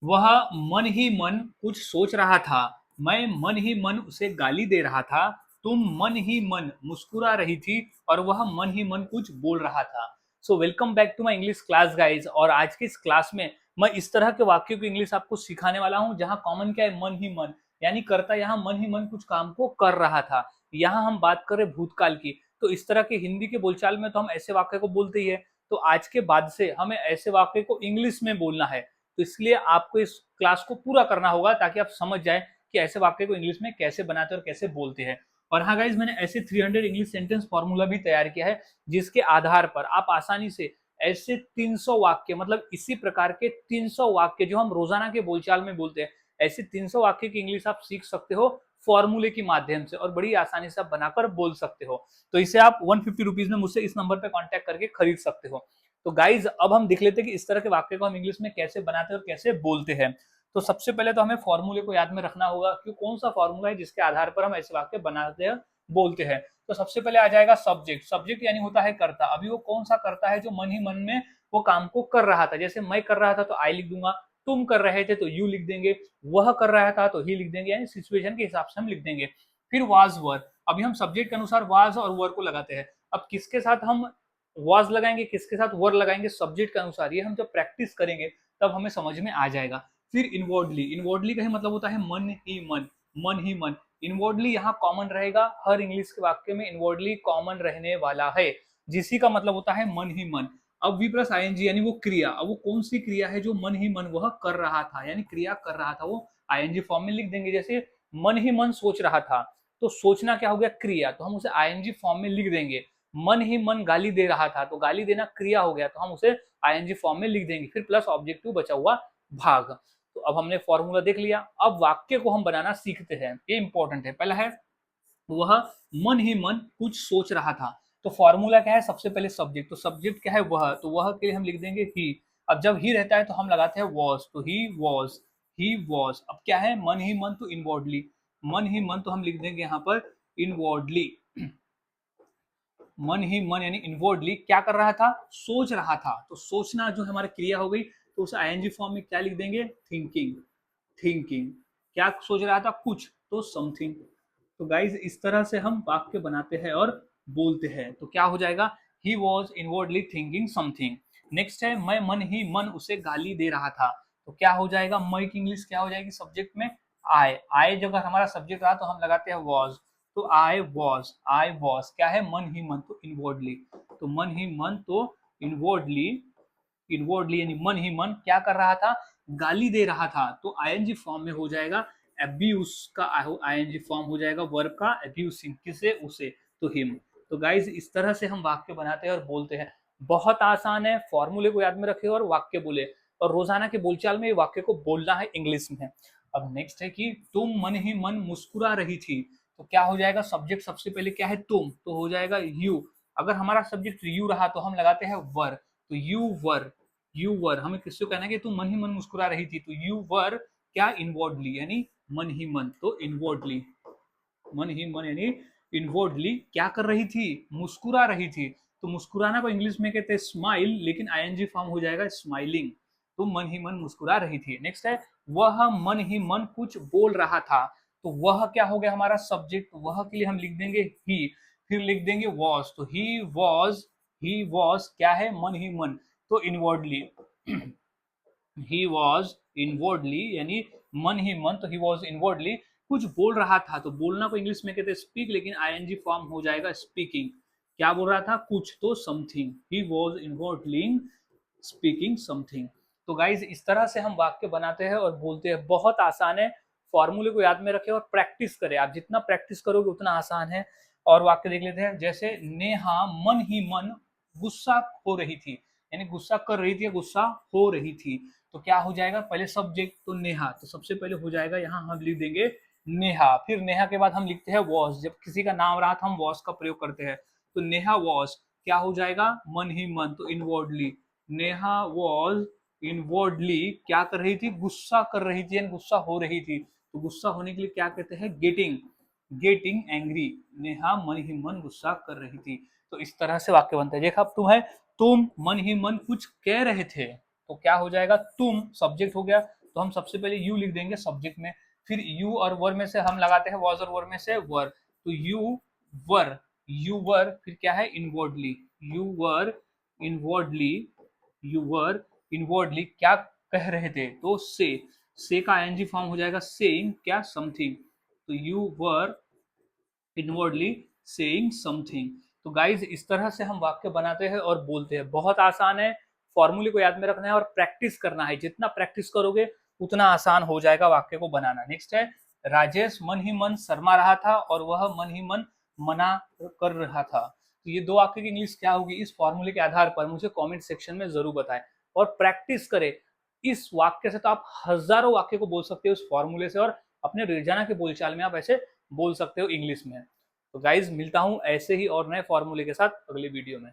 वह मन ही मन कुछ सोच रहा था, मैं मन ही मन उसे गाली दे रहा था, तुम मन ही मन मुस्कुरा रही थी और वह मन ही मन कुछ बोल रहा था। So welcome back to my English class guys. और आज के इस क्लास में मैं इस तरह के वाक्यों की इंग्लिश आपको सिखाने वाला हूं जहां कॉमन क्या है, मन ही मन, यानी करता यहाँ मन ही मन कुछ काम को कर रहा था। यहाँ हम बात करें भूतकाल की, तो इस तरह के हिंदी के बोलचाल में तो हम ऐसे वाक्य को बोलते ही है। तो आज के बाद से हमें ऐसे वाक्य को इंग्लिश में बोलना है, तो इसलिए आपको इस क्लास को पूरा करना होगा ताकि आप समझ जाए कि ऐसे वाक्य को इंग्लिश में कैसे बनाते हैं और कैसे बोलते हैं। और हाँ गाइज, मैंने ऐसे 300 इंग्लिश सेंटेंस फॉर्मूला भी तैयार किया है जिसके आधार पर आप आसानी से ऐसे 300 वाक्य, मतलब इसी प्रकार के 300 वाक्य जो हम रोजाना के बोलचाल में बोलते हैं, ऐसे 300 वाक्य की इंग्लिश आप सीख सकते हो फॉर्मूले की माध्यम से और बड़ी आसानी से आप बनाकर बोल सकते हो। तो इसे आप 150 रुपीज में मुझसे इस नंबर पे कांटेक्ट करके खरीद सकते हो। तो गाइज अब हम देख लेते हैं कि इस तरह के वाक्य को हम इंग्लिश में कैसे बनाते हैं और कैसे बोलते हैं। तो सबसे पहले तो हमें फॉर्मूले को याद में रखना होगा कि कौन सा फॉर्मूला है जिसके आधार पर हम ऐसे वाक्य बनाते हैं, बोलते हैं। तो सबसे पहले आ जाएगा सब्जेक्ट। सब्जेक्ट यानी होता है कर्ता। अभी वो कौन सा कर्ता है जो मन ही मन में वो काम को कर रहा था। जैसे मैं कर रहा था तो आई लिख दूंगा, तुम कर रहे थे तो यू लिख देंगे, वह कर रहा था तो ही लिख देंगे, यानी सिचुएशन के हिसाब से हम लिख देंगे। फिर वाज वर, अभी हम सब्जेक्ट के अनुसार वाज और वर को लगाते हैं। अब किसके साथ हम वाज लगाएंगे, किसके साथ वर लगाएंगे, सब्जेक्ट के अनुसार, ये हम जब प्रैक्टिस करेंगे तब हमें समझ में आ जाएगा। फिर इनवर्डली, इनवर्डली का ही मतलब होता है मन ही मन, मन ही मन। इनवर्डली यहाँ कॉमन रहेगा, हर इंग्लिश के वाक्य में इनवर्डली कॉमन रहने वाला है, जिसी का मतलब होता है मन ही मन। अब वी प्लस आईएनजी यानी वो क्रिया। अब वो कौन सी क्रिया है जो मन ही मन वह कर रहा था, यानी क्रिया कर रहा था, वो आईएनजी फॉर्म में लिख देंगे। जैसे मन ही मन सोच रहा था, तो सोचना क्या हो गया, क्रिया, तो हम उसे आईएनजी फॉर्म में लिख देंगे। मन ही मन गाली दे रहा था, तो गाली देना क्रिया हो गया, तो हम उसे आईएनजी फॉर्म में लिख देंगे। फिर प्लस ऑब्जेक्टिव बचा हुआ भाग। तो अब हमने फॉर्मूला देख लिया, अब वाक्य को हम बनाना सीखते हैं। ये इंपॉर्टेंट है। पहला है वह मन ही मन कुछ सोच रहा था। तो फॉर्मूला क्या है, सबसे पहले सब्जेक्ट, तो सब्जेक्ट क्या है, वह, तो वह के लिए हम लिख देंगे ही। अब जब ही रहता है तो हम लगाते हैं वॉज, तो ही वॉज, ही वॉज। अब क्या है, मन ही मन, तो इनवर्डली, मन ही मन, तो हम लिख देंगे यहाँ पर इनवर्डली। मन ही मन यानी इनवर्डली क्या कर रहा था, सोच रहा था, तो सोचना जो हमारी क्रिया हो गई, तो उसे आईएनजी फॉर्म में क्या लिख देंगे, थिंकिंग, थिंकिंग। क्या सोच रहा था, कुछ, तो समथिंग। तो गाइज इस तरह से हम वाक्य बनाते हैं और बोलते हैं। तो क्या हो जाएगा, he was inwardly thinking something. Next है मैं मन ही मन उसे गाली दे रहा था। तो क्या हो जाएगा, मैं की इंग्लिश क्या हो जाएगी सब्जेक्ट में, आई। आई जब हमारा सब्जेक्ट रहा तो हम लगाते हैं वॉज, तो आई वॉज, आई वॉज क्या है, मन ही मन, तो इनवर्डली, तो मन ही मन, तो इनवर्डली, इनवर्डली यानी मन ही मन क्या कर रहा था, गाली दे रहा था, तो आईएनजी फॉर्म में हो जाएगा अब्यूज का, आईएनजी फॉर्म हो जाएगा वर्ब का अब्यूसिंग, किसे, उसे, तो हिम। तो गाइज इस तरह से हम वाक्य बनाते हैं और बोलते हैं। बहुत आसान है, फॉर्मूले को याद में रखे और वाक्य बोले, और रोजाना के बोलचाल में वाक्य को बोलना है इंग्लिश में। अब नेक्स्ट है कि तुम मन ही मन मुस्कुरा रही थी। तो क्या हो जाएगा, सब्जेक्ट सबसे पहले क्या है, तुम, तो हो जाएगा यू। अगर हमारा सब्जेक्ट यू रहा तो हम लगाते हैं वर, तो यू वर, यू वर, हमें किसको कहना है कि तुम मन ही मन मुस्कुरा रही थी, तो यू वर क्या, इनवर्डली यानी मन ही मन, तो इनवर्डली, मन ही मन यानी इनवर्डली क्या कर रही थी, मुस्कुरा रही थी। तो मुस्कुराना को इंग्लिश में कहते हैं स्माइल, लेकिन आईएनजी फॉर्म हो जाएगा स्माइलिंग। तो मन ही मन मुस्कुरा रही थी। नेक्स्ट है वह मन ही मन कुछ बोल रहा था। तो वह क्या हो गया हमारा सब्जेक्ट, वह के लिए हम लिख देंगे ही, फिर लिख देंगे वॉज, तो ही वॉज, ही वॉज क्या है, मन ही मन, तो इनवर्डली ही वॉज इनवर्डली यानी मन ही मन, तो ही वॉज इनवर्डली कुछ बोल रहा था। तो बोलना को इंग्लिश में कहते हैं स्पीक, लेकिन आईएनजी फॉर्म हो जाएगा स्पीकिंग। क्या बोल रहा था, कुछ, तो something, he was inwardly speaking something. तो गाइज इस तरह से हम वाक्य बनाते हैं और बोलते हैं। बहुत आसान है, फॉर्मूले को याद में रखें और प्रैक्टिस करें। आप जितना प्रैक्टिस करोगे उतना आसान है। और वाक्य देख लेते हैं, जैसे नेहा मन ही मन गुस्सा हो रही थी, यानी गुस्सा कर रही थी या गुस्सा हो रही थी। तो क्या हो जाएगा, पहले सब्जेक्ट तो नेहा, तो सबसे पहले हो जाएगा यहाँ हम लिख देंगे नेहा। फिर नेहा के बाद हम लिखते हैं वॉज, जब किसी का नाम रहा था हम वॉज का प्रयोग करते हैं। तो नेहा वॉज क्या हो जाएगा, मन ही मन, तो इनवर्डली, नेहा वॉज इनवर्डली क्या कर रही थी, गुस्सा कर रही थी, यानी गुस्सा हो रही थी। तो गुस्सा होने के लिए क्या कहते हैं, गेटिंग, गेटिंग एंग्री। नेहा मन ही मन गुस्सा कर रही थी। तो इस तरह से वाक्य बनता है। देखा, तुम मन ही मन कुछ कह रहे थे, तो क्या हो जाएगा, तुम सब्जेक्ट हो गया, तो हम सबसे पहले यू लिख देंगे सब्जेक्ट में, फिर यू और वर में से हम लगाते हैं वॉज और वर में से वर, तो यू वर फिर क्या है इनवर्डली, यू वर इनवर्डली क्या कह रहे थे, तो से का आईएनजी फॉर्म हो जाएगा सेइंग क्या समथिंग, तो you were inwardly saying something. तो गाइज इस तरह से हम वाक्य बनाते हैं और बोलते हैं, बहुत आसान है, फॉर्मूले को याद में रखना है और प्रैक्टिस करना है, जितना प्रैक्टिस करोगे उतना आसान हो जाएगा वाक्य को बनाना। नेक्स्ट है राजेश मन ही मन शर्मा रहा था और वह मन ही मन मना कर रहा था। तो ये दो वाक्य की इंग्लिश क्या होगी इस फॉर्मूले के आधार पर मुझे कमेंट सेक्शन में जरूर बताएं और प्रैक्टिस करें। इस वाक्य से तो आप हजारों वाक्य को बोल सकते हो इस फॉर्मूले से, और अपने रोजाना के बोलचाल में आप ऐसे बोल सकते हो इंग्लिश में। तो गाइज मिलता हूं ऐसे ही और नए फॉर्मूले के साथ अगले वीडियो में।